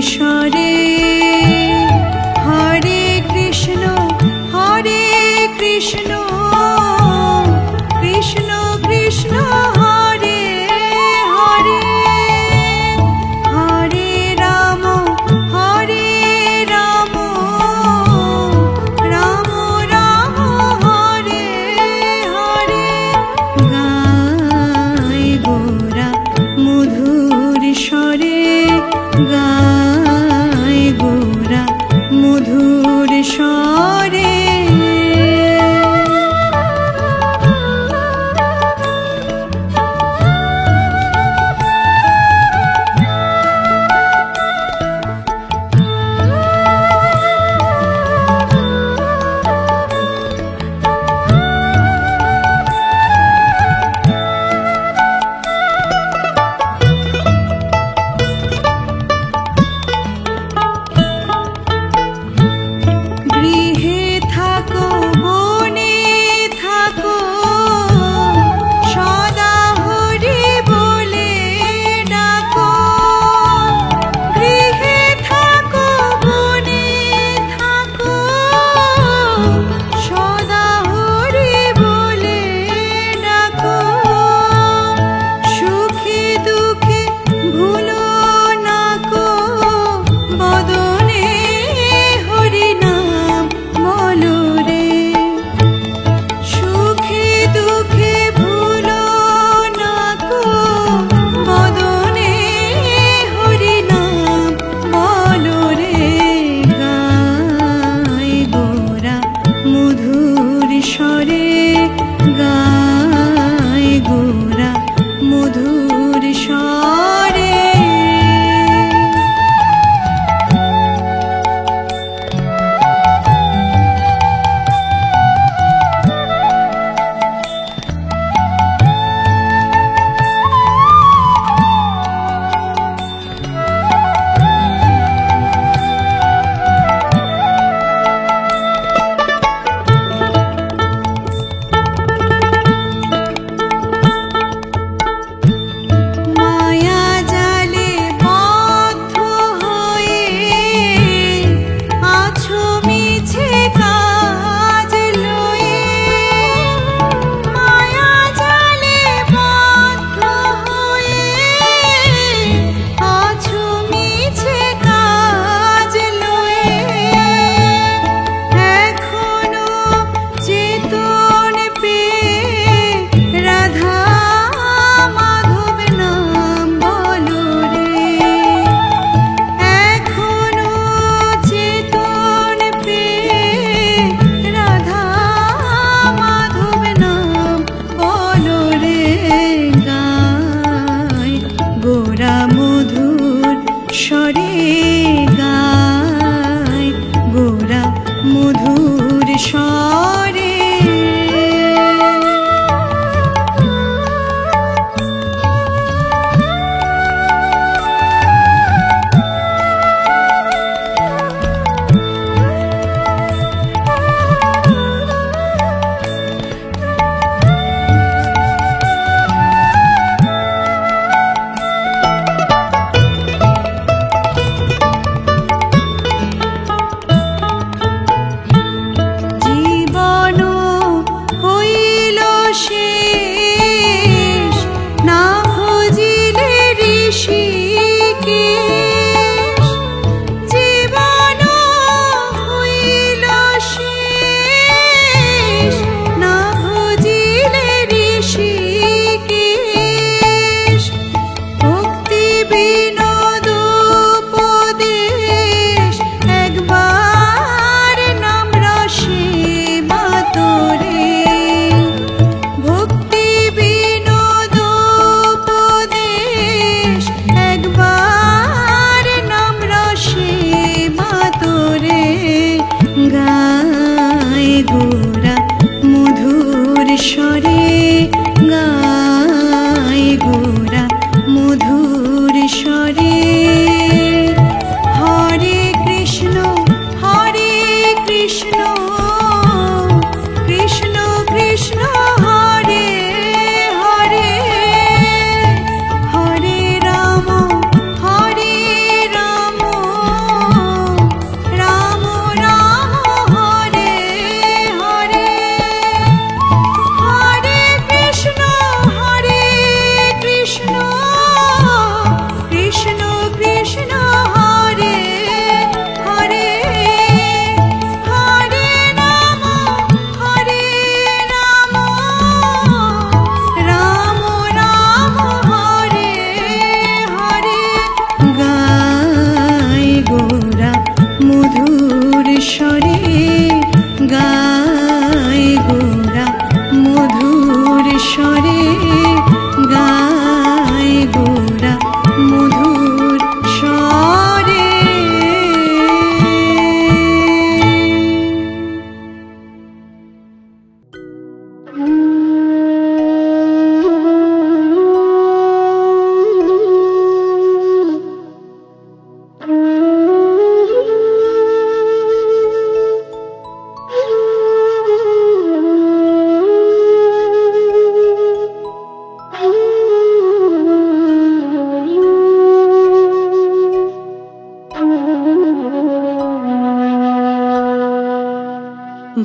স্বরে। হরে কৃষ্ণ কৃষ্ণ কৃষ্ণ হরে হরে, হরে রাম রাম রাম হরে হরে। গায় গোরা মধুর স্বরে, গায় গোরা মধুর স্বরে।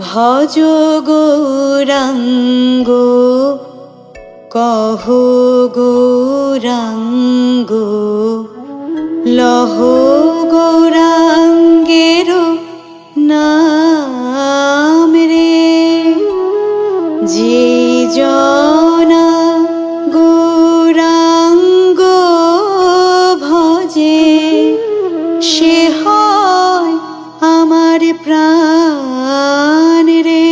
ভজ গৌরাঙ্গ কহ গৌরাঙ্গ লহ গৌরাঙ্গের নাম রে। যে জনা গৌরাঙ্গ ভজে সে হয় আমার প্রাণ রে।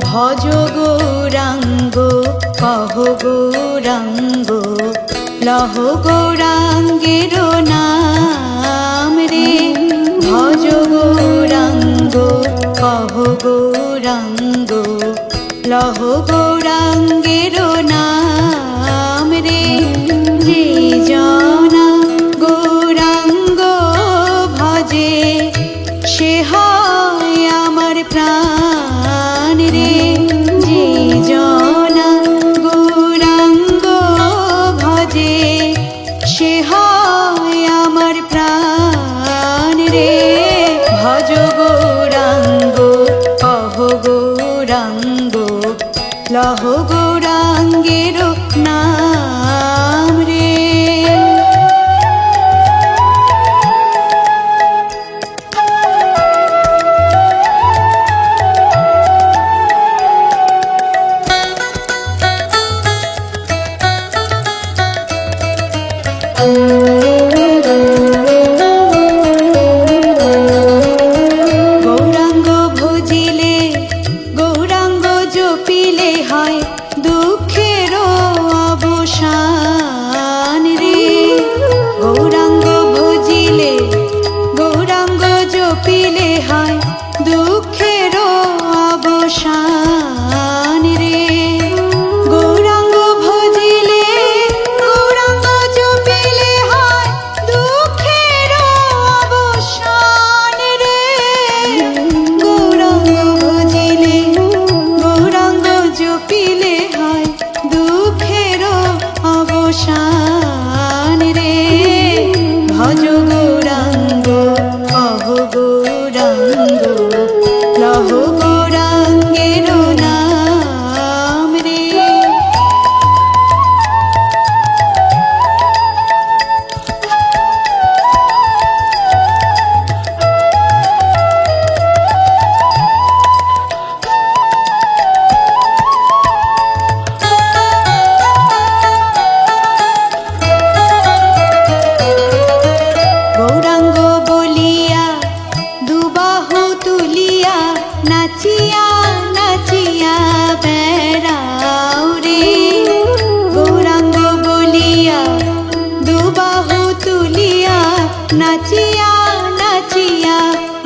ভজ গৌরাঙ্গ কহ গৌরাঙ্গ লহ গৌরাঙ্গের নাম রে। ভজ গৌরাঙ্গ কহ গৌরাঙ্গ লহ গৌরাঙ্গের নাম রে। যে জনা গৌরাঙ্গ ভজে সে হয় আমার প্রাণ রে। যে জনা গৌরাঙ্গ ভজে সে হয় আমার প্রাণ রে। ভজ গৌরাঙ্গ কহ গৌরাঙ্গ লহ গৌরাঙ্গের নাম রে। গৌরাঙ্গ ভজিলে গৌরাঙ্গ জপিলে হয় দুঃখের অবসান রে। গৌরাঙ্গ ভজিলে গৌরাঙ্গ জপিলে হয় দুঃখের অবসান রে। গৌরাঙ্গ ভজিলে গৌরাঙ্গ জপিলে হয় দুঃখের অবসান রে। গৌরাঙ্গ ভজিলে গৌরাঙ্গ জপিলে হয় দুঃখের অবসান রে। ভজ গৌরাঙ্গ কহ গৌরাঙ্গ লহ গৌরাঙ্গের নাম রে। গৌরাঙ্গ বলিয়া দুবাহু তুলিয়া নাচিয়া নাচিয়া বেড়াও রে। গৌরাঙ্গ বলিয়া দুবাহু তুলিয়া নাচিয়া নাচিয়া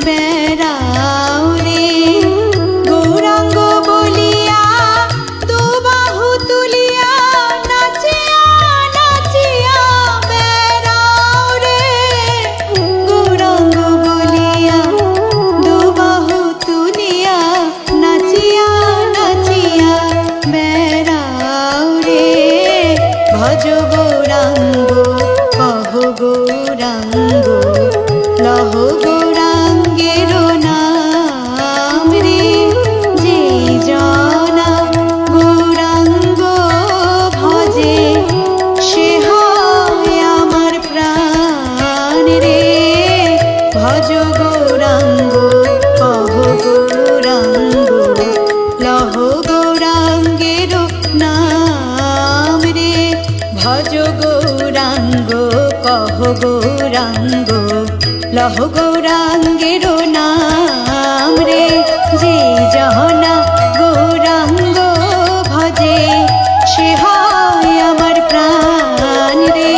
বেড়াও রে। গৌরাঙ্গ বলিয়া দুবাহু তুলিয়া নাচিয়া নাচিয়া বেড়াও রে। গৌরাঙ্গ বলিয়া দুবাহু তুলিয়া নাচিয়া নাচিয়া বেড়াও রে। ভজ গৌরাঙ্গ কহ গৌরাঙ্গ লহ গৌরাঙ্গের নাম রে। যে জনা গৌরাঙ্গ ভজে সে হয় আমার প্রাণ রে। ভজ গৌরাঙ্গ কহ গৌরাঙ্গ লহ গৌরাঙ্গের নাম রে। ভজ গৌরাঙ্গ কহ গৌরাঙ্গ লহ গৌরাঙ্গের নাম রে। যে জনা গৌরাঙ্গ ভজে সে হয় আমার প্রাণ রে।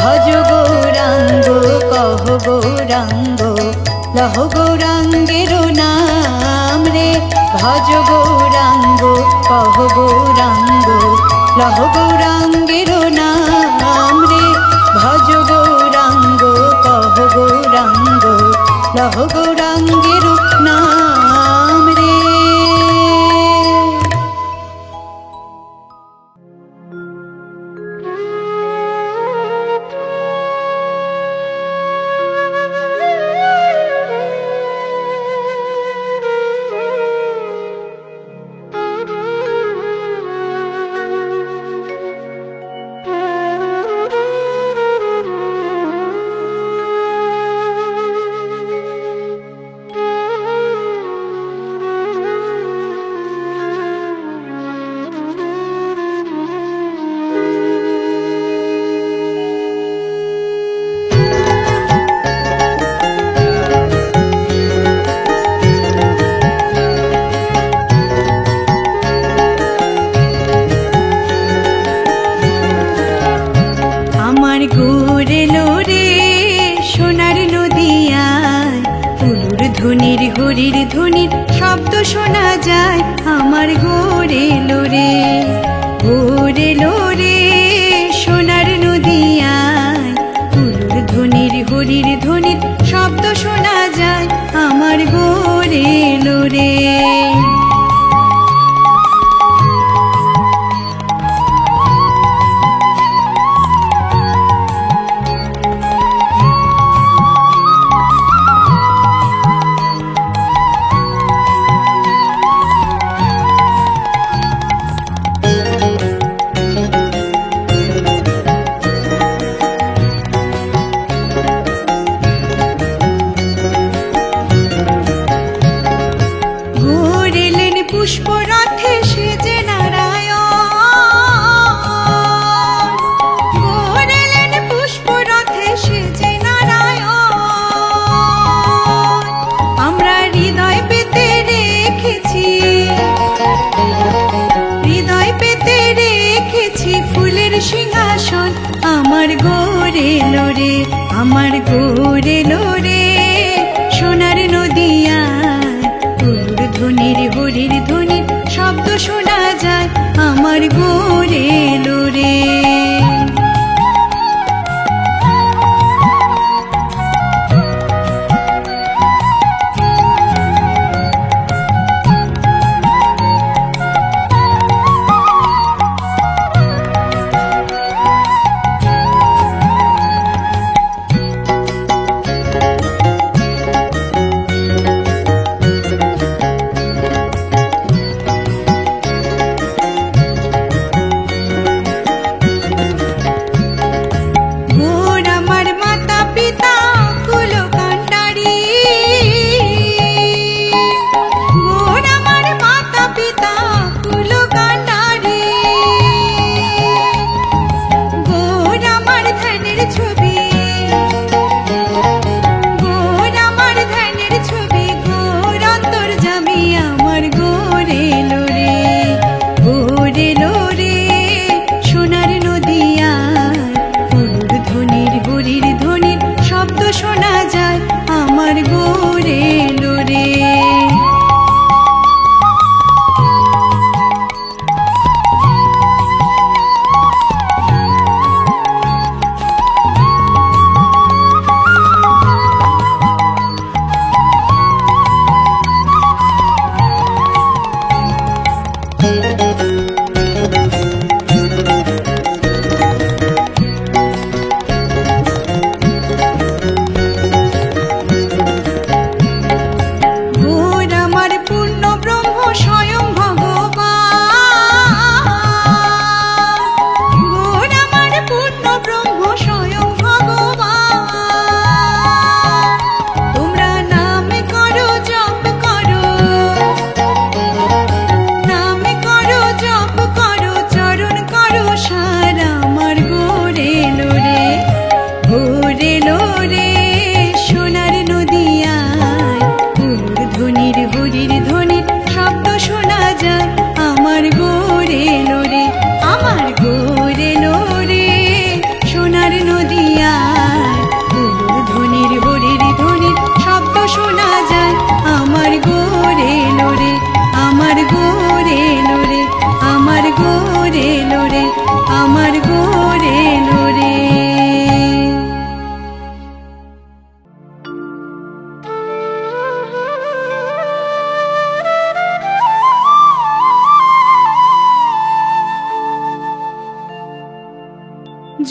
ভজ গৌরাঙ্গ কহ গৌরাঙ্গ লহ গৌরাঙ্গের নাম রে। ভজ গৌরাঙ্গ কহ গৌরাঙ্গ লহ গৌরাঙ্গের নাম রে। ভজ গৌরাঙ্গ কহ গৌরাঙ্গ লহ গৌরাঙ্গের নাম রে। হরির ধ্বনির শব্দ শোনা যায় আমার গোরে লোরে গোরে লোরে সোনার নদিয়ায় কুলুর ধ্বনির হরির ধ্বনির শব্দ শোনা যায় আমার গোরে লোরে পুষ্পরথে সেজে নারায়ণ ঘোরেলেন পুষ্পরথে সেজে নারায়ণ আমরা হৃদয় পেতে রেখেছি ফুলের সিংহাসন আমার গোরে লোরে আমার গোরে লোরে সোনার নদিয়ায় কুলুর ধ্বনির হরির ধ্বনির শব্দ শোনা যায় আমার গোরে লোরে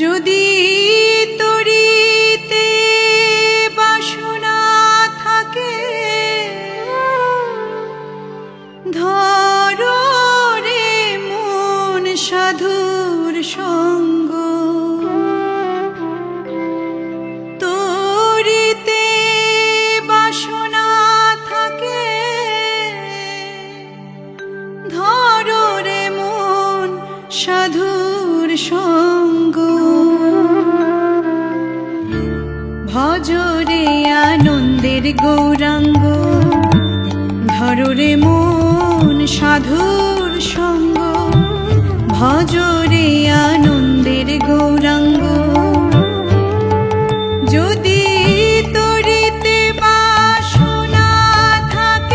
যদি তরিতে বাসনা থাকে ধরো রে মন সাধুর সঙ্গ তরিতে বাসনা থাকে ধরো রে মন সাধুর সঙ্গ ভজরে আনন্দের গৌরাঙ্গ ধরো রে মন সাধুর সঙ্গ ভজরে আনন্দের গৌরাঙ্গ যদি তরিতে বাসনা থাকে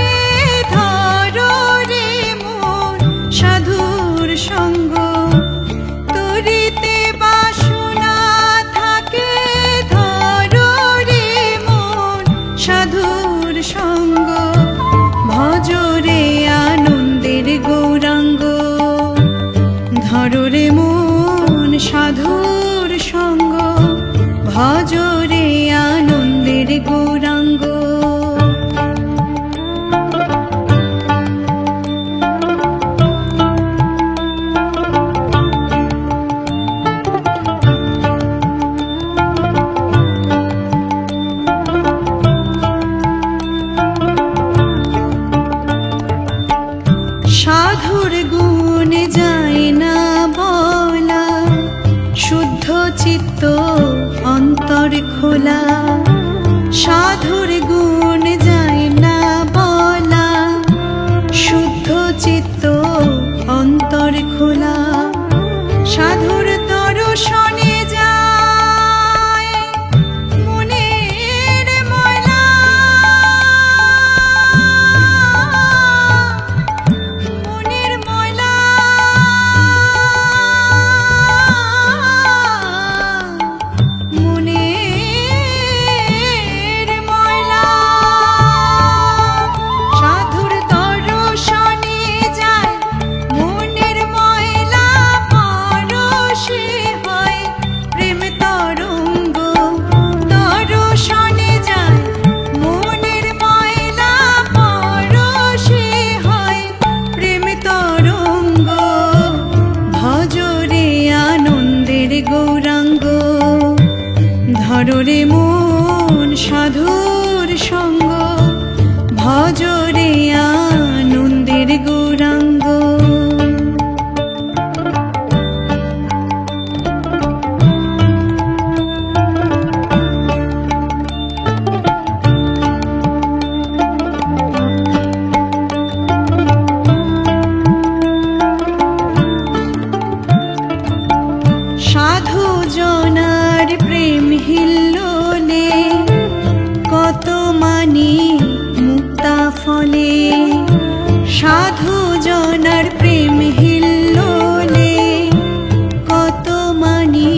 ফলে সাধু জনার প্রেম হিল্লোলে কত মানি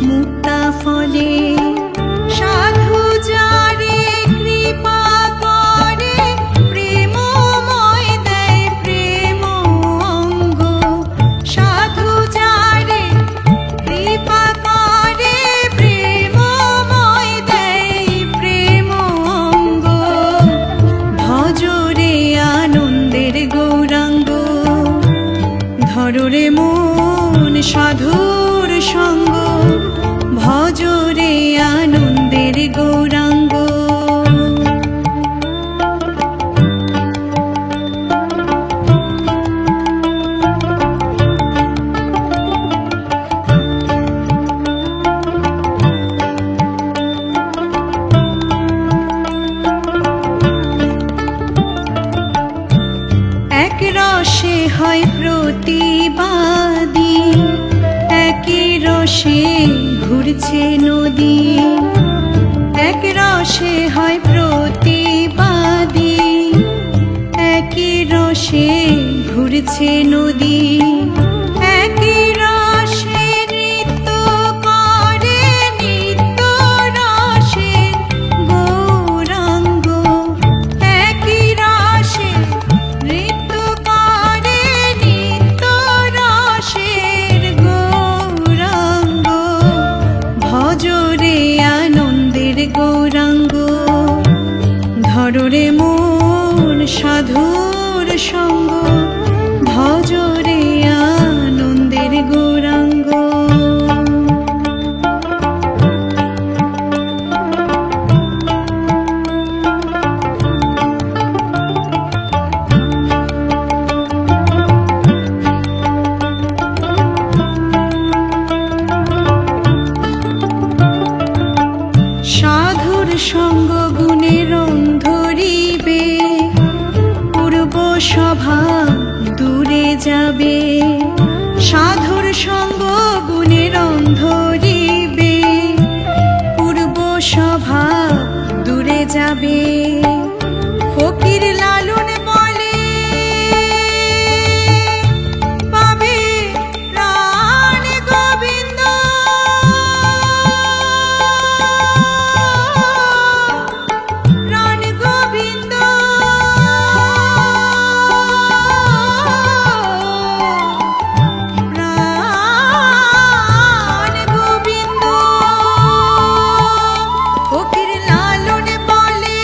মুক্তা ফলে সাধু যারে কৃপা করে প্রেমময় দেয় প্রেম অঙ্গ সাধু যারে কৃপা করে প্রেমময় দেয় প্রেম অঙ্গ ভজরে আনন্দের গৌরাঙ্গ ধররে মন সাধুর সঙ্গ ভজরে আনন্দের গৌরাঙ্গ এক রসে হয় প্রতিবাদী একই রসে ঘুরছে নদী এক রসে হয় প্রতিবাদী একই রসে ঘুরছে নদী একই রসে নৃত্য করে নিত্য রসে গৌরাঙ্গ একই রসে নৃত্য করে নিত্য রসের গৌরাঙ্গ ভজরে আনন্দের গৌরাঙ্গ ধররে মন সাধুর সঙ্গ ভজরে আনন্দের গৌরাঙ্গ সাধুর সঙ্গ গুণের ধরিবে পূর্ব স্বভাব দূরে যাবে সাধুর সঙ্গ গুণের ধরিবে পূর্ব স্বভাব দূরে যাবে ফকির লালন বলে পাবে প্রাণ গোবিন্দ প্রাণ গোবিন্দ প্রাণ গোবিন্দ ফকির লালন বলে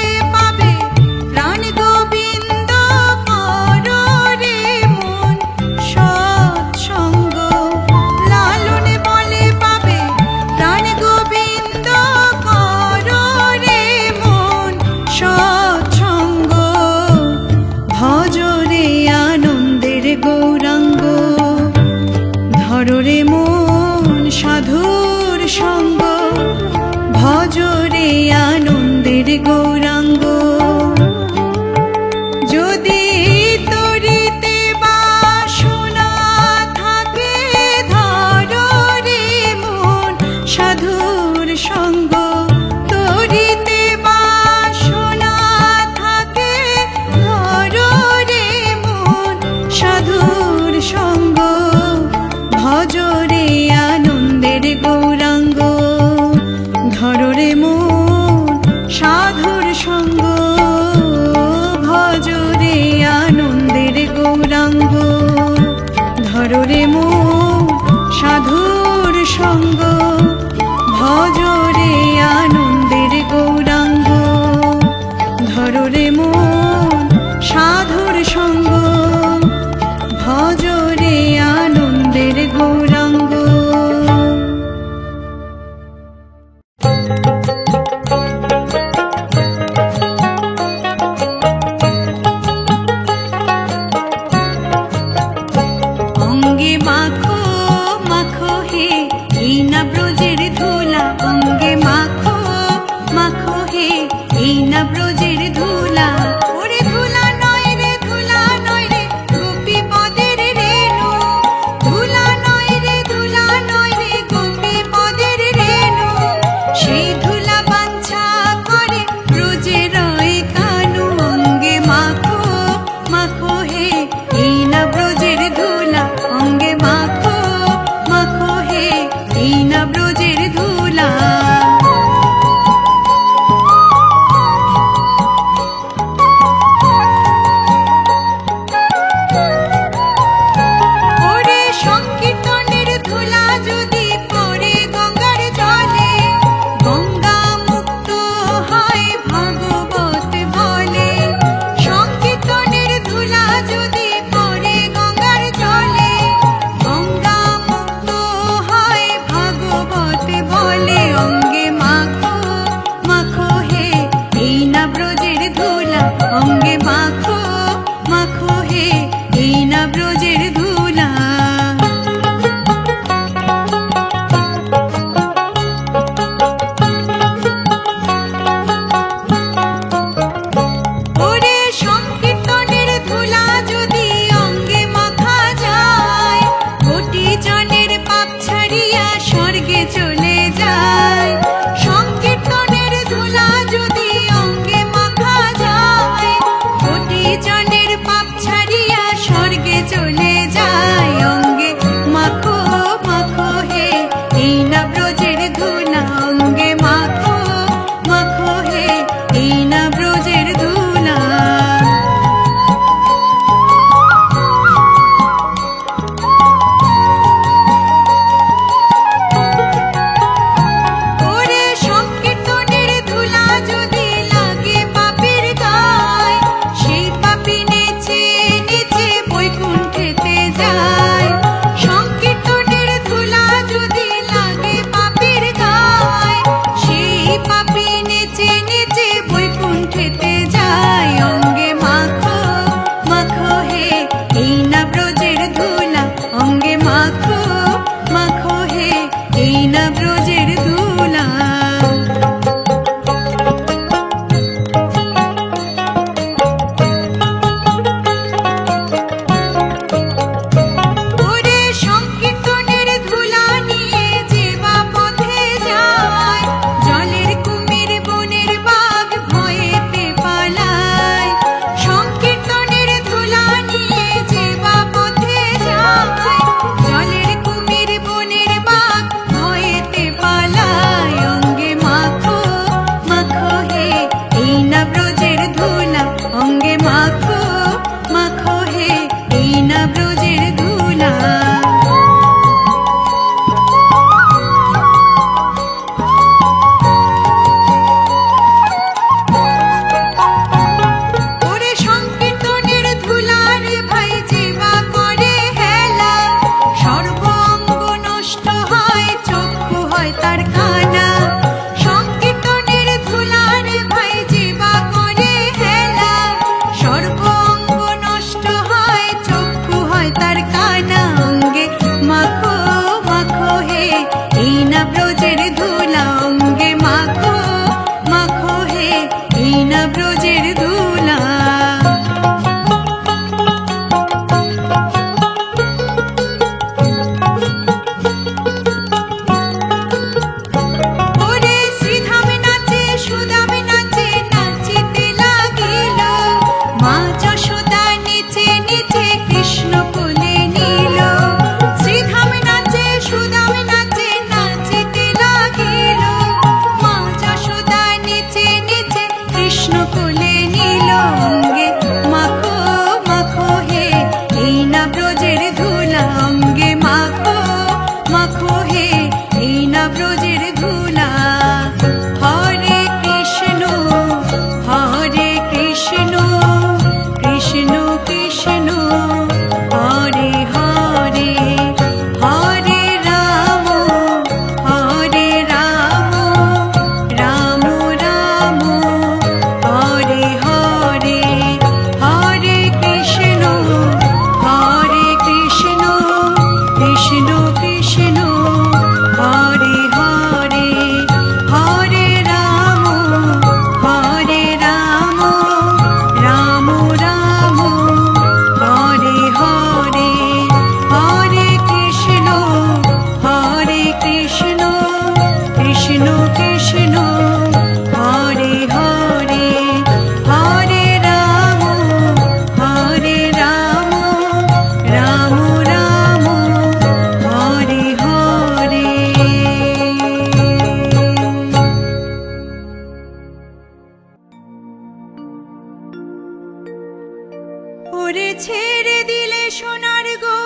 ওরে ছেড়ে দিলে সোনার গো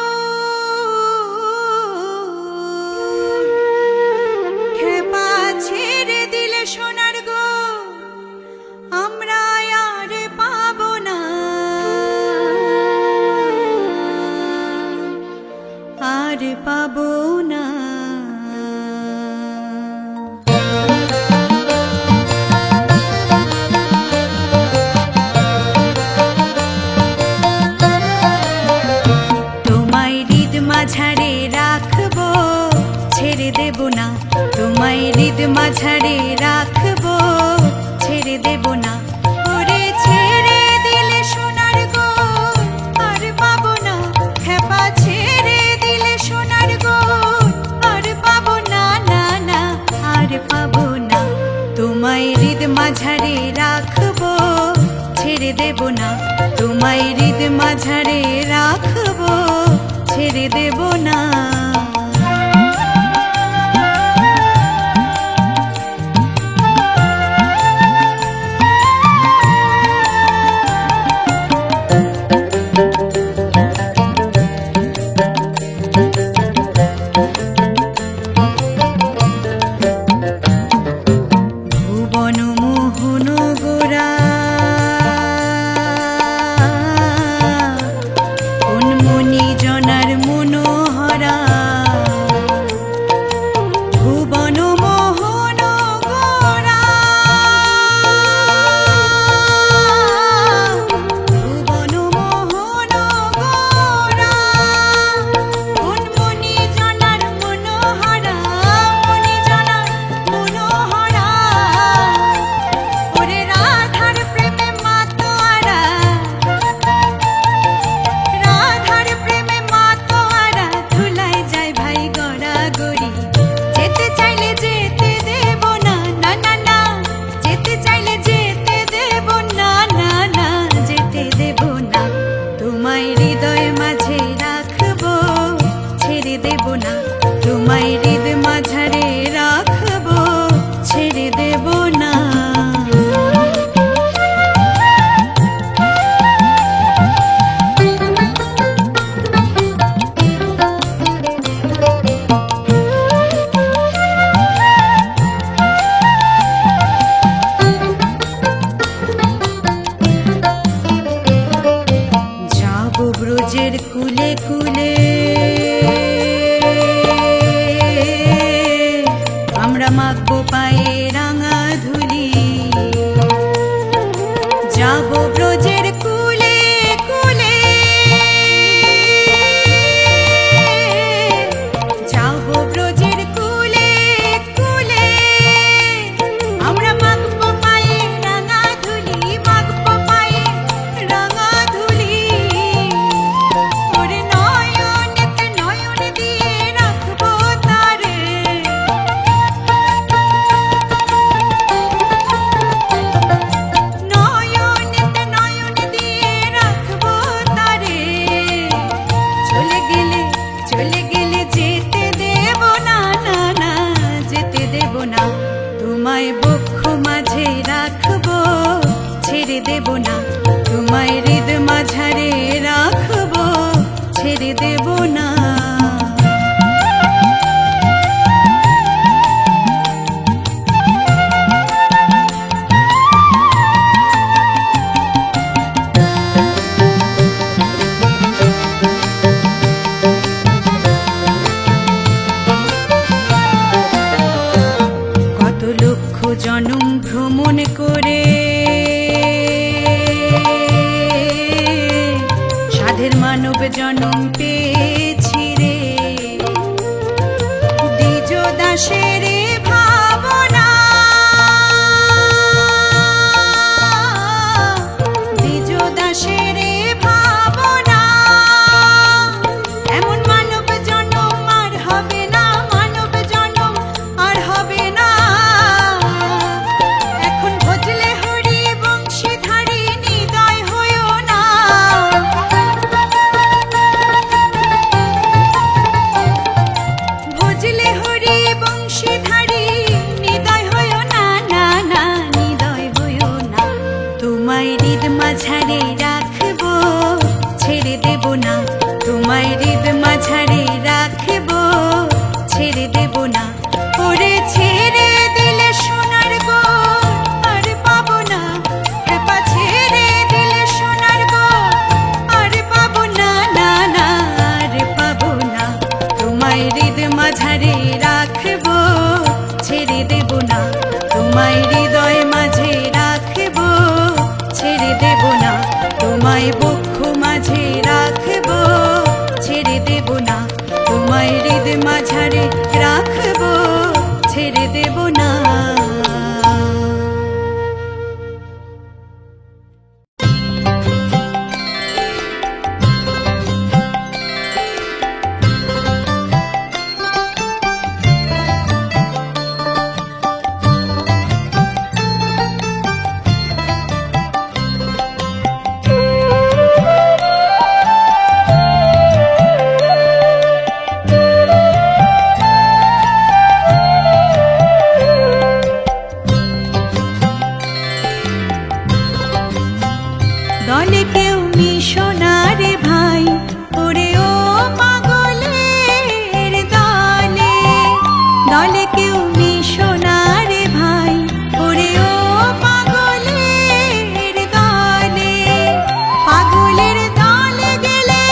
খেপা ছেড়ে দিলে সোনার গো আমরা আর পাবো না আর পাবো না মাঝারে রাখবো ছেড়ে দেব না তোমায় হৃদ মাঝারে রাখবো ছেড়ে দেব না ওরে ছেড়ে দিলে সোনার গো আর পাবো না খেপা ছেড়ে দিলে সোনার গো আর পাবো না না না আর পাবো না তোমায় হৃদ মাঝারে রাখবো ছেড়ে দেব না তোমায় হৃদ মাঝারে রাখবো ছেড়ে দেব না ভুবন মোহন গোরা জনার মনোহরা ভুবন মোহন গোরা ভুবন মোহন গোরা মনি জনার মনোহরা মনি জনার মনোহরা ওরে রাধার প্রেমে মাতোয়ারা রাধার প্রেমে মাতোয়ারা ধুলাই যায় ভাই গড়াগড়ি যেতে চাইলে যেতে দেব না না না না যেতে চাইলে যেতে দেব না না না যেতে দেব না তোমায় হৃদয় মাঝে রাখবো ছেড়ে দেব না তোমায় হৃদ মাঝারে রাখবো ছেড়ে দেব না ব্রজের কুলে কুলে আমরা মাখবো পায়ে রাঙা ধুলি যাবো ব্রজের কুলে কুলে যাবো ব্রজের কুলে কুলে আমরা মাখবো পায়ে রাঙা ধুলি মাখবো পায়ে রাঙা ধুলি তোমায় বক্ষ মাঝে রাখবো ছেড়ে দেব না তোমায় হৃদ মাঝারে রাখবো ছেড়ে দেব না জনম ভ্রমণ করে সাধের মানব জনম পেয়েছি রে দ্বিজ দাসের ভাবনা দ্বিজ দাসের ভাবনা এমন মানব জনম আর হবে না মানব জনম আর হবে না ভজলে হরি বংশীধারী নিদয় হয়ো না ভজলে হরি বংশীধারী দেব না, তোমায় হৃদ মাঝারে রাখবো, ছেড়ে দেব না। ওরে ছেড়ে দিলে সোনার গো আর পাবো না, কৃপা ছেড়ে দিলে সোনার গো আর পাবো না, না না আর পাবো না। তোমায় হৃদ মাঝারে রাখবো, ছেড়ে দেব না, তোমায় হৃদয় মাঝে রাখবো, ছেড়ে দেব না। তোমায় বক্ষ মাঝে রাখবো, ছেড়ে দেব না, তোমায় হৃদ মাঝারে রাখবো, ছেড়ে দেব না। দলে কেউ মিশো না রে ভাই, ওরে ও পাগলের দলে, দলে কেউ মিশো না রে ভাই, ওরে ও পাগলের দলে। পাগলের দলে গেলে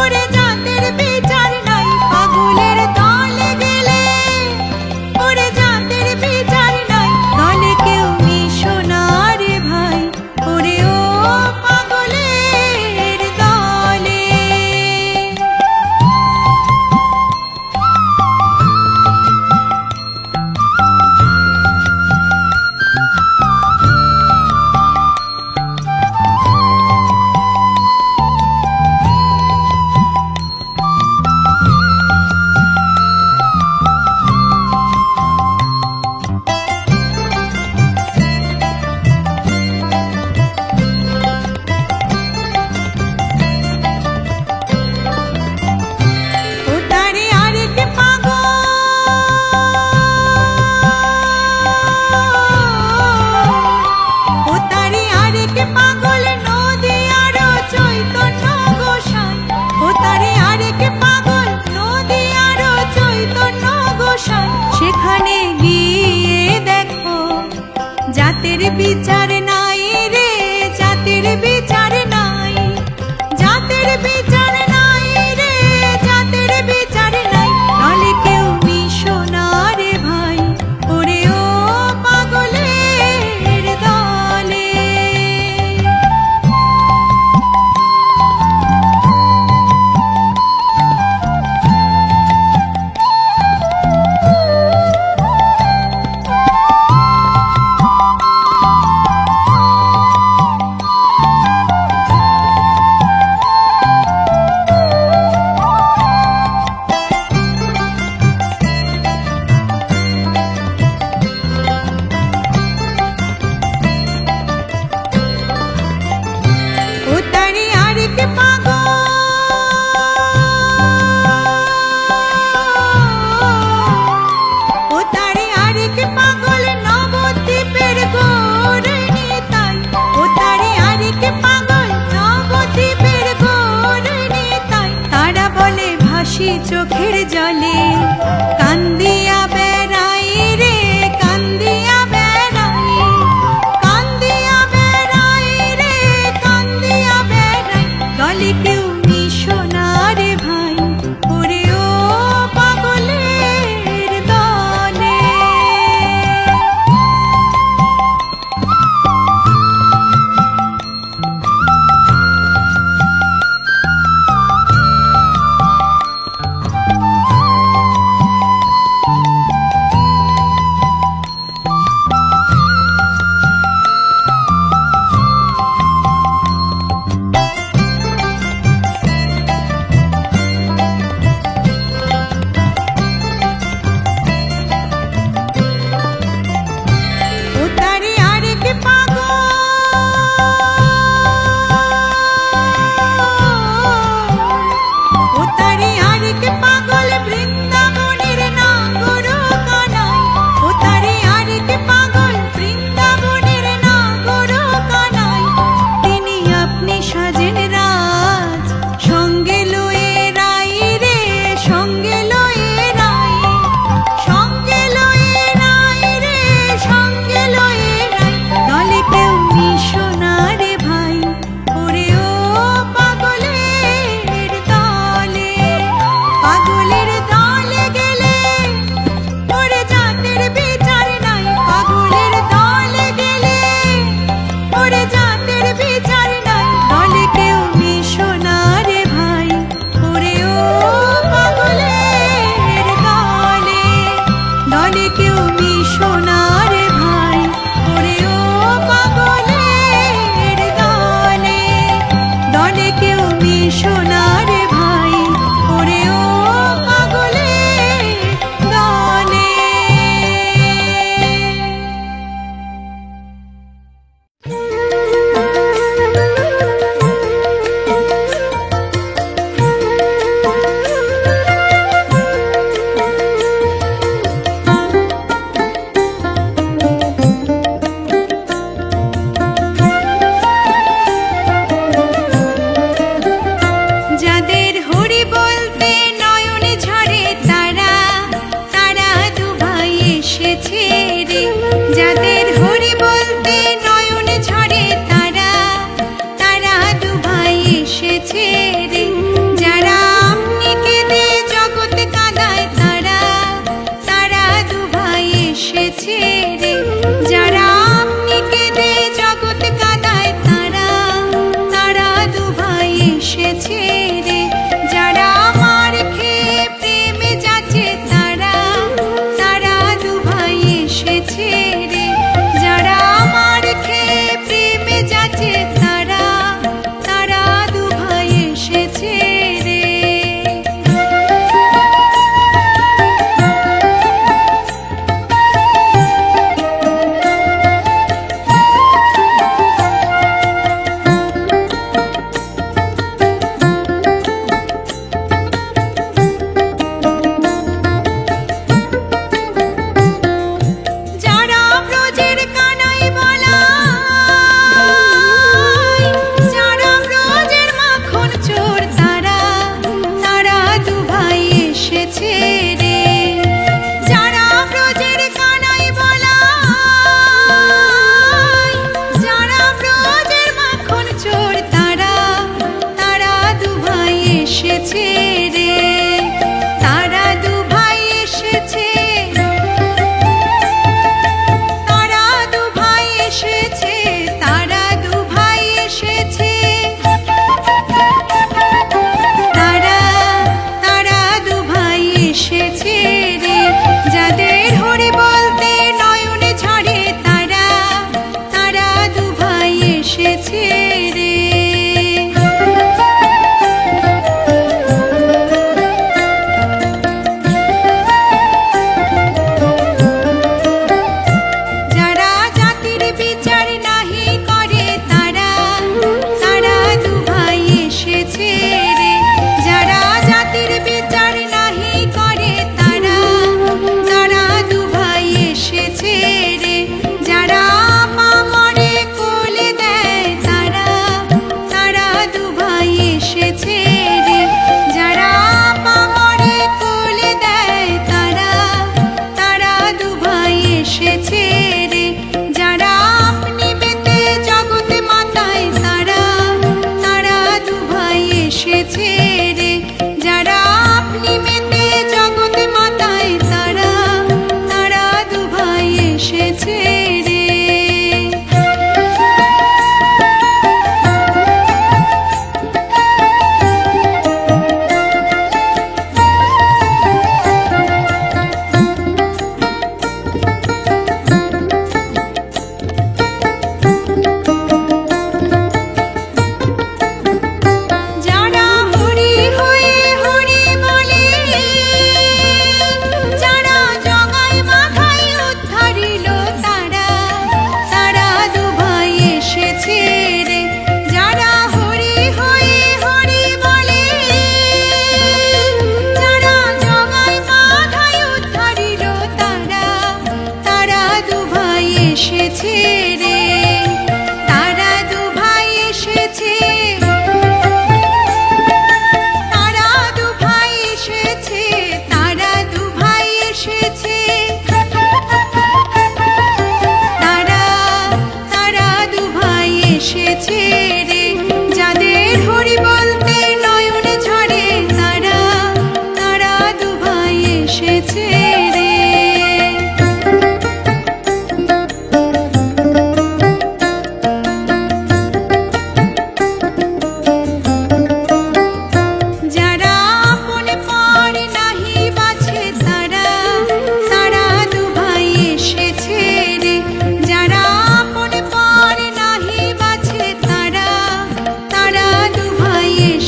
ওরে জাতের বিচার নাই, পাগলের দলে গেলে ওরে জাতের বিচার নাই। দলে কেউ মিশো না রে ভাই, ওরে ও পাগলের দলে। ও তারে আরেক পাগল, ও তারে আরেক পাগল নদী আর চৈতন্য গোসাই, ও তারে আরেক পাগল নদী আর চৈতন্য গোসাই। সেখানে গিয়ে দেখো জাতের বিচার নাই রে, জাতের বিচার নাই, জাতের বিচার নাই রে, জাতের বিচার নাই। দলে কেউ মিশো না রে ভাই, ওরে ও পাগলের দলে। সোনারে ভাই ওরে ও পাগলের দলে। যাদের হরি বলতে নয়নে ঝরে তারা তারা দুভাই এসেছে রে। যাদের হরি বলতে নয়নে ঝরে তারা তারা দুভাই এসেছে রে। যারা আপনি কেঁদে জগৎ কাঁদায় তারা তারা দুভাই এসেছে রে। যারা আপনি কেঁদে জগৎ কাঁদায় তারা তারা দুভাই এসেছে রে। যারা আমার খেয়ে প্রেমে যাচ্ছে তারা তারা দুভাই এসেছে রে। যারা আমার খেয়ে প্রেমে যাচ্ছে তারা তারা দুভাই এসেছে রে। যারা ব্রজের কানাই বলাই যারা ব্রজের মাখন চোর তারা তারা দুভাই এসেছে রে। যারা ব্রজের কানাই বলাই যারা ব্রজের মাখন চোর তারা তারা দুভাই এসেছে রে। তারা দুভাই এসেছে তারা দুভাই এসেছে তারা দুভাই এসেছে তারা তারা দুভাই এসেছে রে। যাদের হরি বলতে নয়নে ঝরে তারা তারা দুভাই এসেছে রে। যারা জাতির বিচার নাহি করে তারা তারা দুভাই এসেছে রে। যারা জাতির বিচার নাহি করে তারা তারা দুভাই এসেছে রে। যারা পামরে কোলে দেয় তারা তারা দুভাই এসেছে রে। যারা পামরে কোলে দেয় তারা তারা দুভাই এসেছে রে। যারা আপনি মেতে জগতে মাতায় তারা তারা দুভাই এসেছে রে। যারা আপনি মেতে জগতে মাতায় তারা তারা দুভাই এসেছে রে। যারা হরি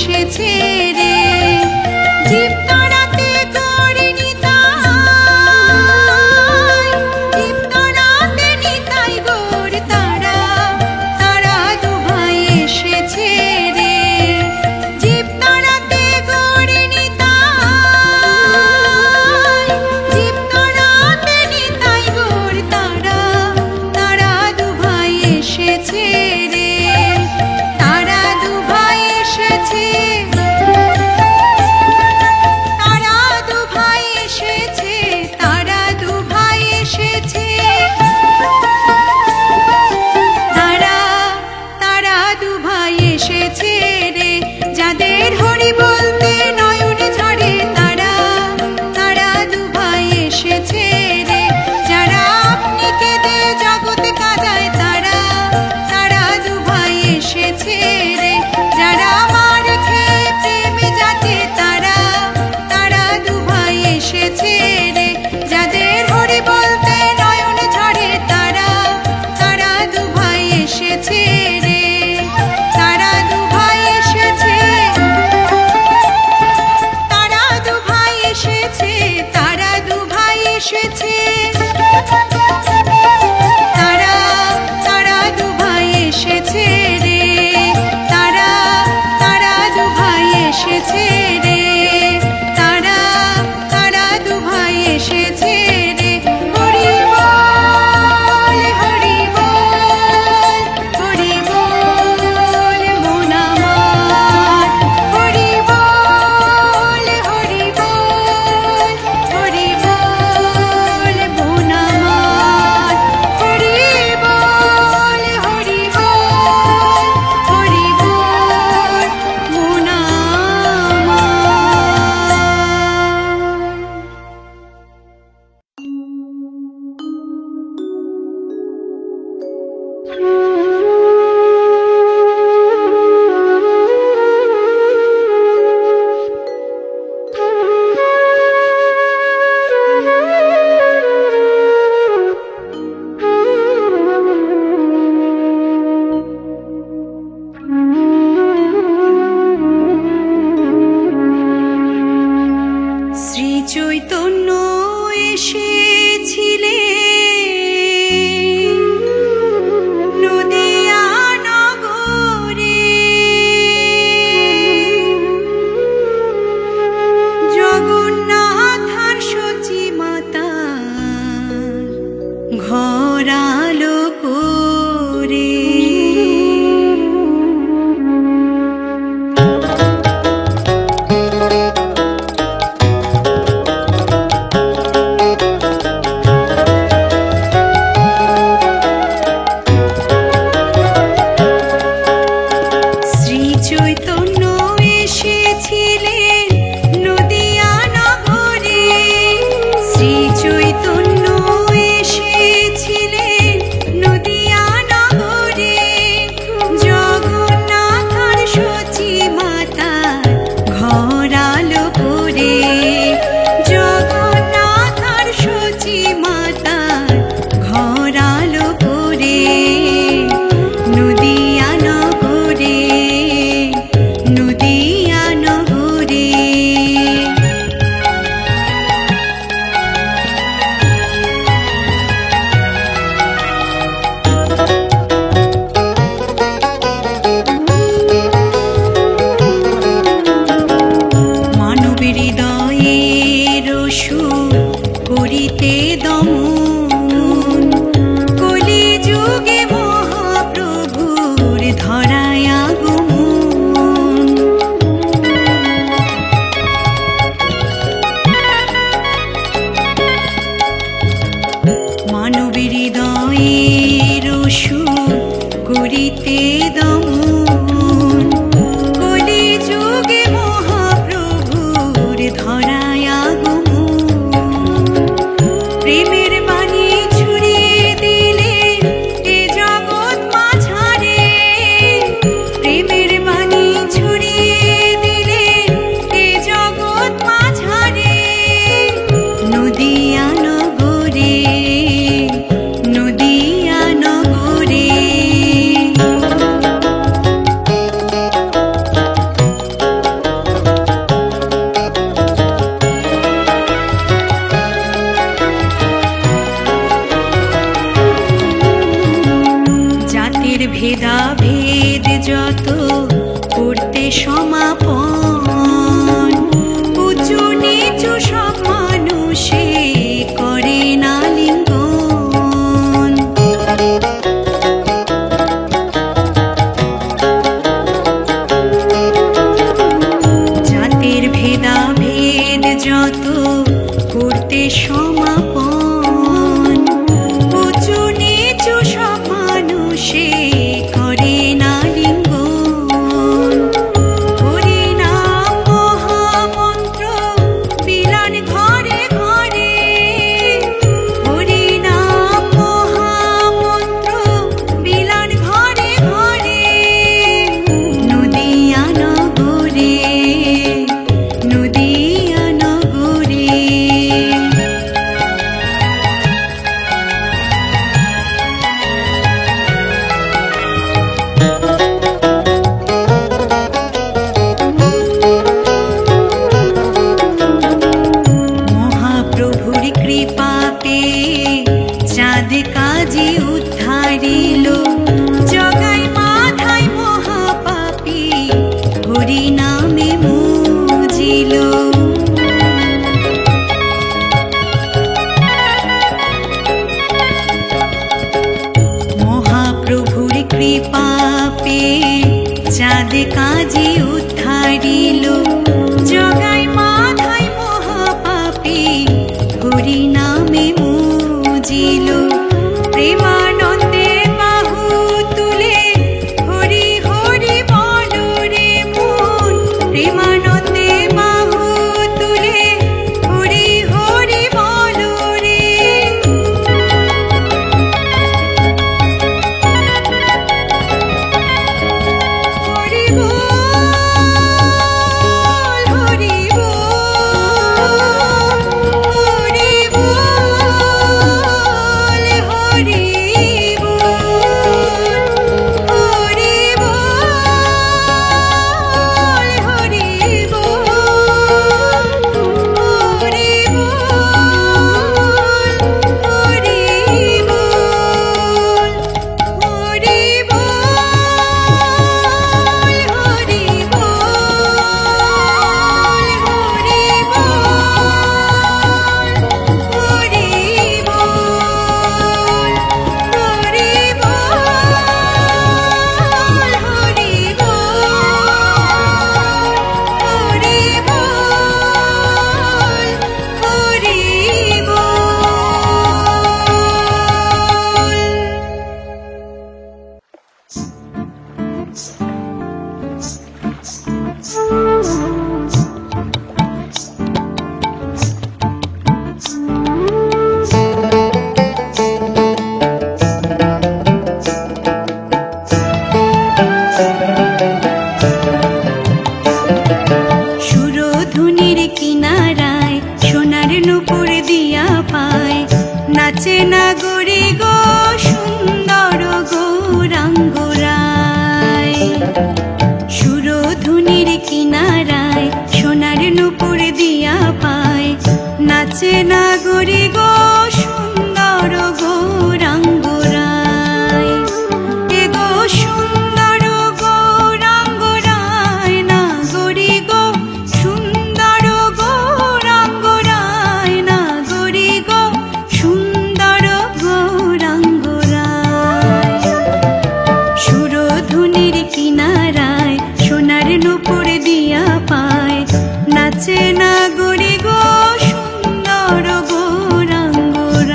এসেছে রে। জীব তাড়াতে গৌরী নিতাই, জীব তাড়াতে নিতাই গৌর তারা, তারা দুভাই এসেছে রে। জীব তাড়াতে গৌরী নিতাই, জীব তাড়াতে নিতাই গৌর তারা, তারা দুভাই এসেছে রে। তারা দুভাই এসেছে, তারা দুভাই এসেছে, তারা দুভাই এসেছে। তারা, তারা দুভাই এসেছে রে। যাদের হরি বলতে নয়ন ঝরে, তারা, তারা দুভাই এসেছে রে। যারা আপনি কেঁদে জগৎ কাঁদায়, তারা, তারা দুভাই এসেছে রে। যারা মার খেয়ে সমাপন উঁচু নিচু সব মানুষে করে না লিঙ্গন জাতের ভেদাভেদ যত করতে সমাপন উঁচু নিচু সব মানুষে করে না লিঙ্গন হরিনাম মহামন্ত্র বিলান ঘরে ঘরে হরিনাম মহামন্ত্র বিলান ঘরে ঘরে নদিয়া নগরে নদিয়া নগরে মহাপ্রভুর কৃপা পেয়ে চাঁদ কাজী উদ্ধারিল জগাই মাথায় মহাপাপী হরি নামে মুজিল মহাপ্রভুর কৃপা পেয়ে চাঁদ কাজী উদ্ধারিল জগাই মাথায় মহাপাপী হরি নামে মুজিল প্রেমানন্দে বাহু তুলে হরি হরি বল রে মন প্রেমানন্দে বাহু তুলে হরি হরি বল রে হরি বল হরি নাচে নাগরি গো সুন্দর গৌরাঙ্গরায় সুরধুনির কিনারায় সোনার নূপুর দিয়া পায় নাচে নাগরি গো সুন্দর গৌরাঙ্গরায় এ গো সুন্দর গৌরাঙ্গরায় নাগরি গো সুন্দর গৌরাঙ্গরায় নাগরি গো সুন্দর গৌরাঙ্গরায় সুরধুনির কিনারায় সোনার নূপুর দিয়া পায় নাচে নাগরি গো সুন্দর গৌরাঙ্গরায়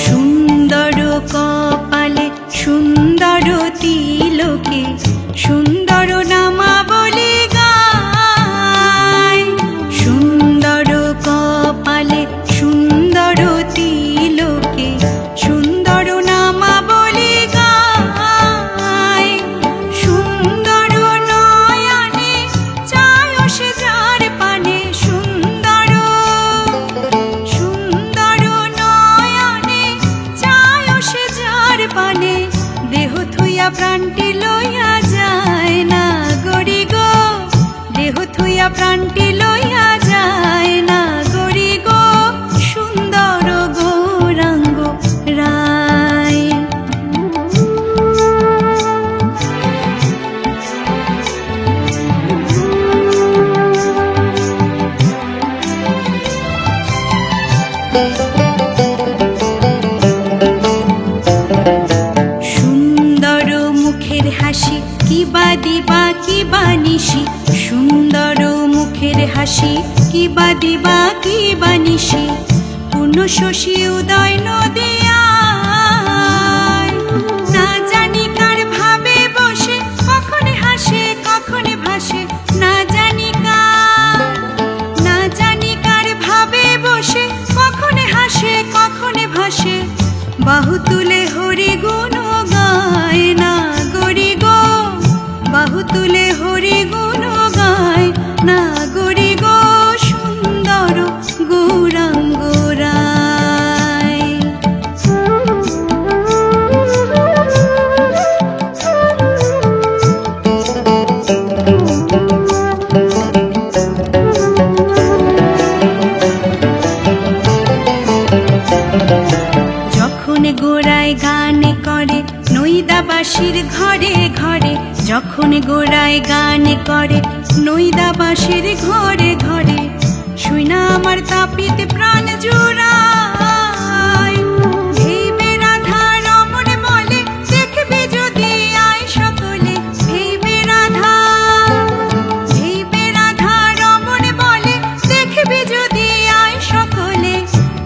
সুন্দর কপালে সুন্দর তিলকে সুন্দর নামাবলী গায় সুন্দর কপালে সুন্দর তিলকে সুন্দর নামাবলী গায় সুন্দর নয়নে চায় সে যার পানে সুন্দর সুন্দর নয়নে চায় সে যার পানে দেহ থুইয়া প্রাণটি লইয়া যায় প্রাণটি লইয়া যায় না গরি গো সুন্দর গৌরাঙ্গ রায়। সুন্দর মুখের হাসি কিবা দিবা কিবা নিশি, সুন্দর মুখের হাসি কিবা দিবা কিবা নিশি, পূর্ণ শশী উদয় নদিয়ায়। না জানি কার ভাবে বসে কখন হাসে কখন ভাসে, না জানি কার ভাবে বসে কখন হাসে কখন ভাসে, বাহু তুলে হরি গুণ গায় না গরি গো, বাহু তুলে হরি গুণ গায় না গরি গো সুন্দর গৌরাঙ্গ রায়। যখন গোড়ায় গান করে নৈদাবাসীর ঘরে ঘরে, যখন গোড়ায় গান করে নৈদাবাসীর ঘরে ঘরে, শুইনা আমার তাপিত প্রাণ জুড়ায়। ভেবে রাধা রমণ বলে দেখবে যদি আয় সকলে, ভেবে রাধা রমণ বলে দেখবে যদি আয় সকলে,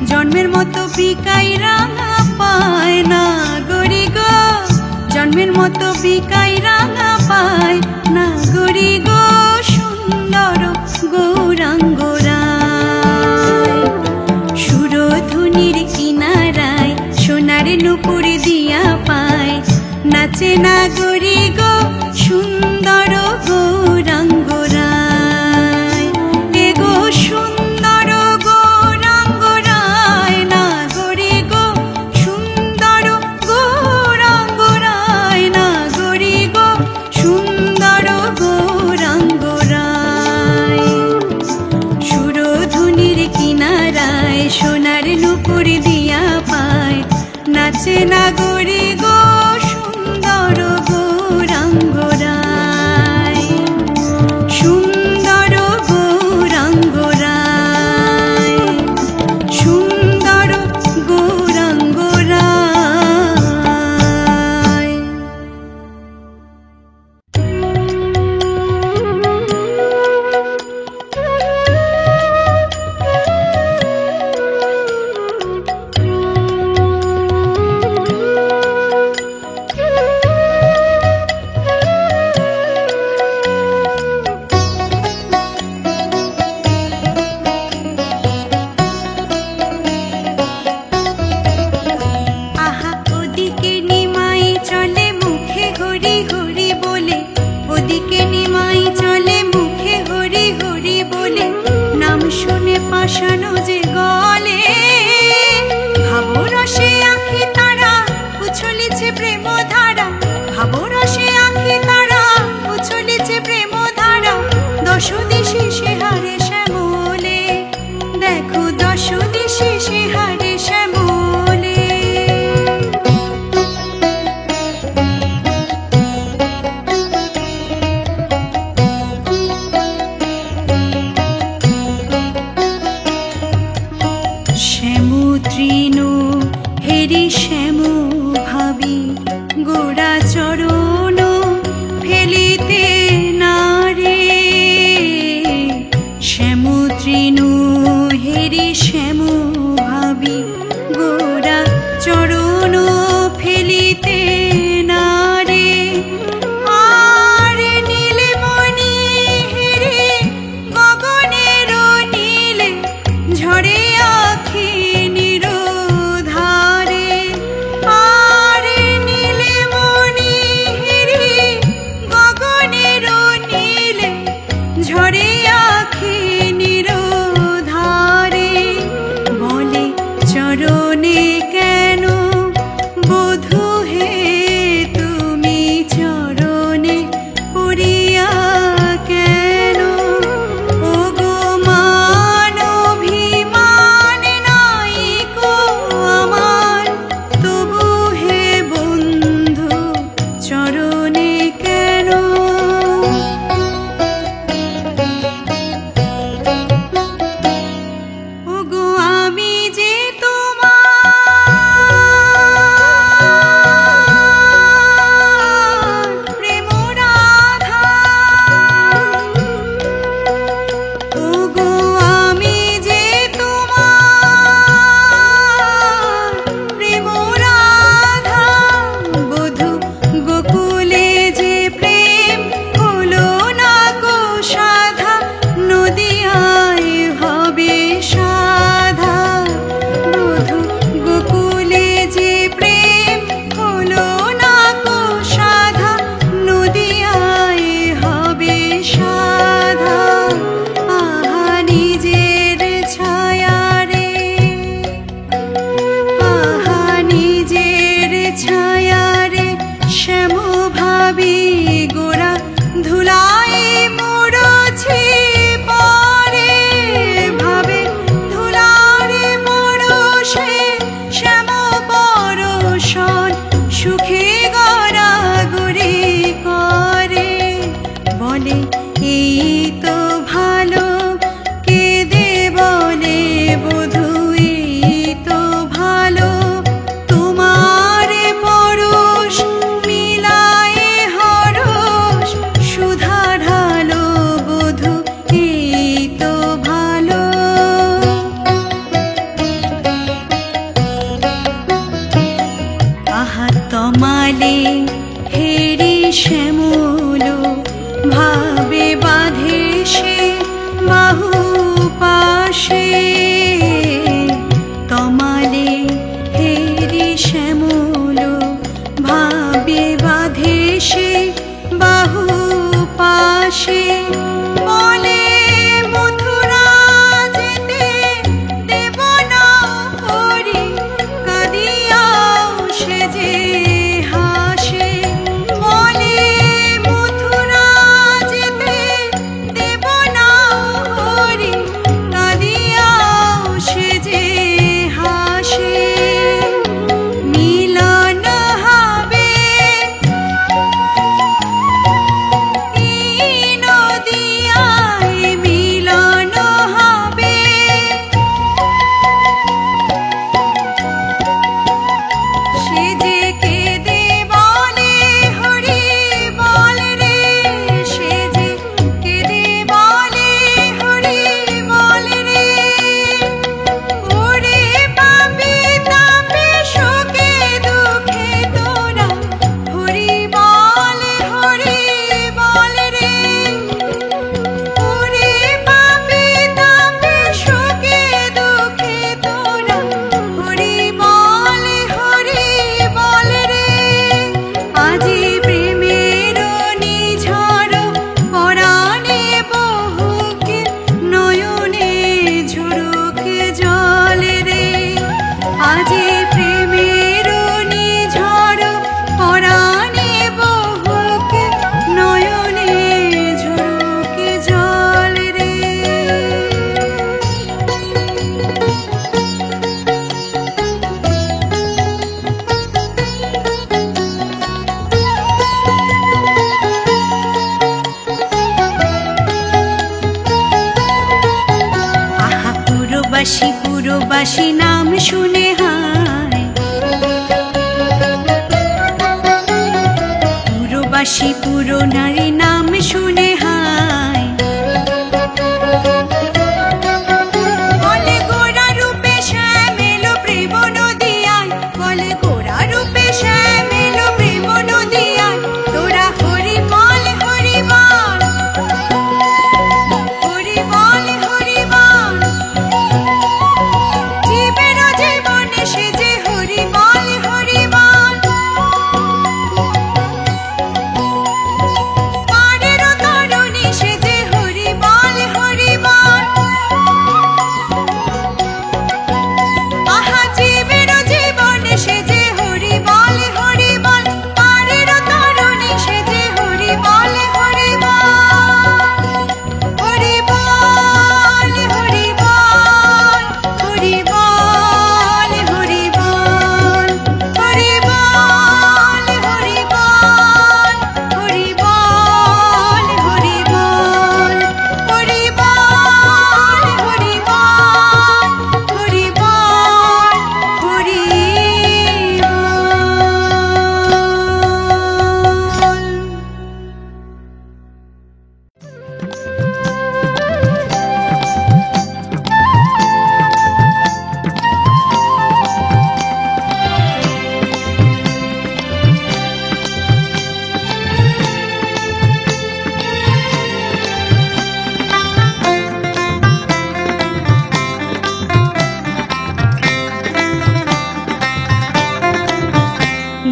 জন্মের মতো বিকাই রাঙা পায় না গরি গো, জন্মের মতো বিকাই রাঙা পায় না গরি গো সুন্দর গৌরাঙ্গ রায়। সুরধুনির কিনারায় সোনার নূপুর দিয়া পায়, নাচে না গরি গো সুন্দর গৌরাঙ্গ রায়। এ গো সুন্দর গৌরাঙ্গ রায় না গরি গো সুন্দর গৌরাঙ্গ রায় না গরি গো সুন্দর গৌরাঙ্গ রায়। সুরধুনির কিনারায় সোনার নূপুর দিয়া পায়, নাচে না গরি গো সুন্দর গৌরাঙ্গ রায়, সুন্দর গৌরাঙ্গ রায়, সুন্দর গৌরাঙ্গ রায়। আহা ওদিকে নিমাই চলে মুখে হরি হরি বলে, ওদিকে নিমাই চলে মুখে হরি হরি বলে, নাম শুনে পাশানো যে গলে, ভাবরসে আঁখি তারা উছলিছে প্রেম ধারা, ভাবরসে আঁখি তারা উছলিছে প্রেম ধারা, দশ দিশে সে হারে শ্যামলে, দেখো দশ দিশে সে হারে শ্যামলে। হাসে বলে মথুরা যেতে দেব না হরি কাঁদিয়াও সে যে হাসে বলে মথুরা যেতে দেব না হরি কাঁদিয়াও সে যে হাসে মিলন হবে এই নদিয়ায় মিলন হবে সে যে কেঁদে বলে হরি বল রে সে যে কেঁদে বলে হরি বল রে ওরে পাপি তাপে শোকে দুঃখে তোরা হরি বল রে ওরে পাপি তাপে শোকে দুঃখে তোরা হরি বল রে আজি প্রেমের নিঝড় পরাণে বহুকে নয়নে ঝরুক জল রে আজি প্রেমের নিঝড় পরাণে বহুকে নয়নে ঝরুক জল রে আহা পুরবাসী পুরবাসী নাম শুনে হায় পুরবাসী পুরো নারী নাম শুনে হায় বলে গোরা রূপে শ্যামেলো প্রেম নদিয়ায় বলে গোরা রূপে শ্যামেলো প্রেম নদিয়ায় তোরা হরি বল হরি বল হরি বল হরি বল জীবের জীবনে সে যে হরি বল হরি বল পারের তরুণী সে যে হরি বল হরি বল আহা জীবের জীবনে সে যে হরি বল হরি বল পারের তরুণী সে যে হরি বল হরি বল হরি বল হরি বল হরি বল হরি বল হরি বল হরি বল হরি বল হরি বল হরি বল হরি বল হরি বল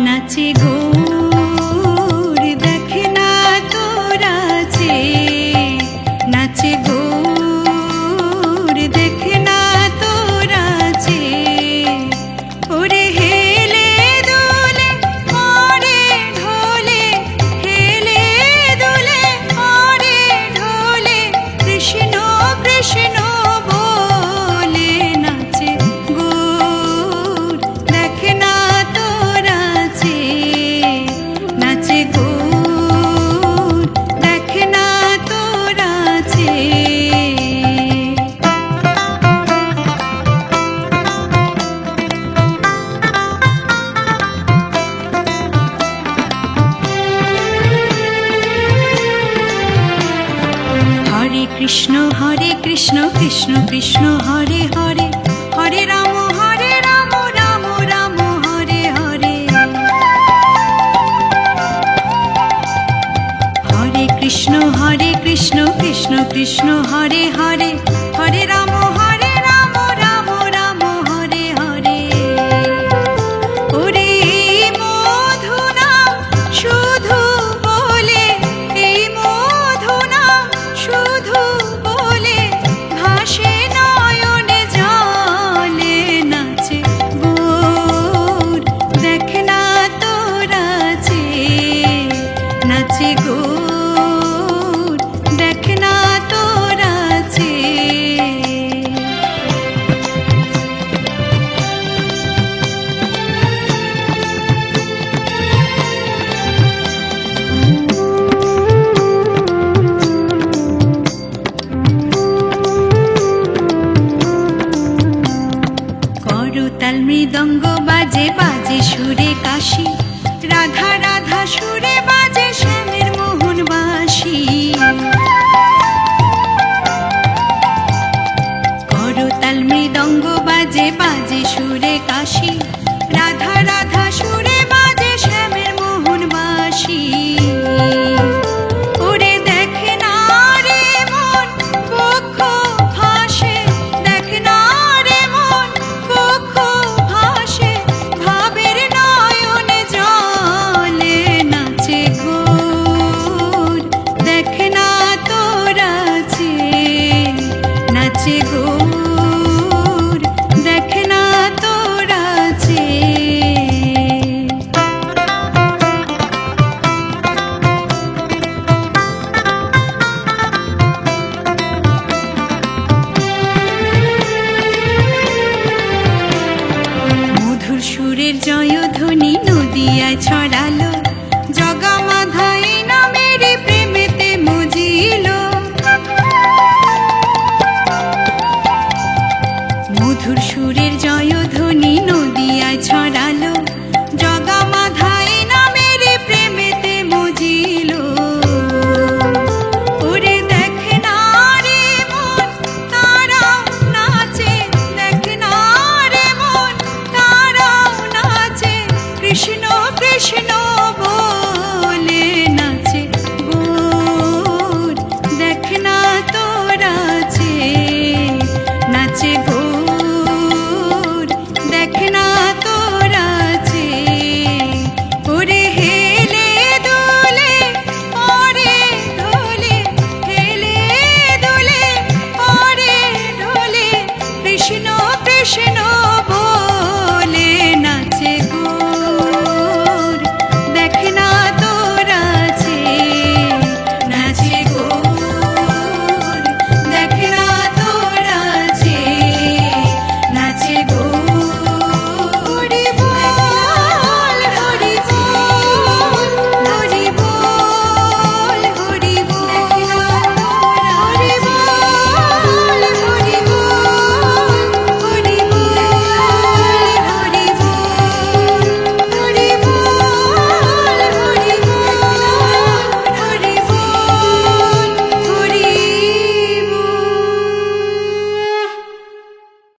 নাচে গৌর দেখে না তোরা যে নাচে গৌর দেখে না তোরা যে ওরে হেলে দোলে ওরে ঢোলে হেলে দোলে ওরে ঢোলে কৃষ্ণ কৃষ্ণ বলে নাচে গৌর দেখে না তোরা যে নাচে গৌর দেখে না তোরা যে হরে কৃষ্ণ কৃষ্ণ কৃষ্ণ হরে হরে হরে রাম রাম রাম হরে হরে হরে কৃষ্ণ কৃষ্ণ কৃষ্ণ হরে হরে হরে রাম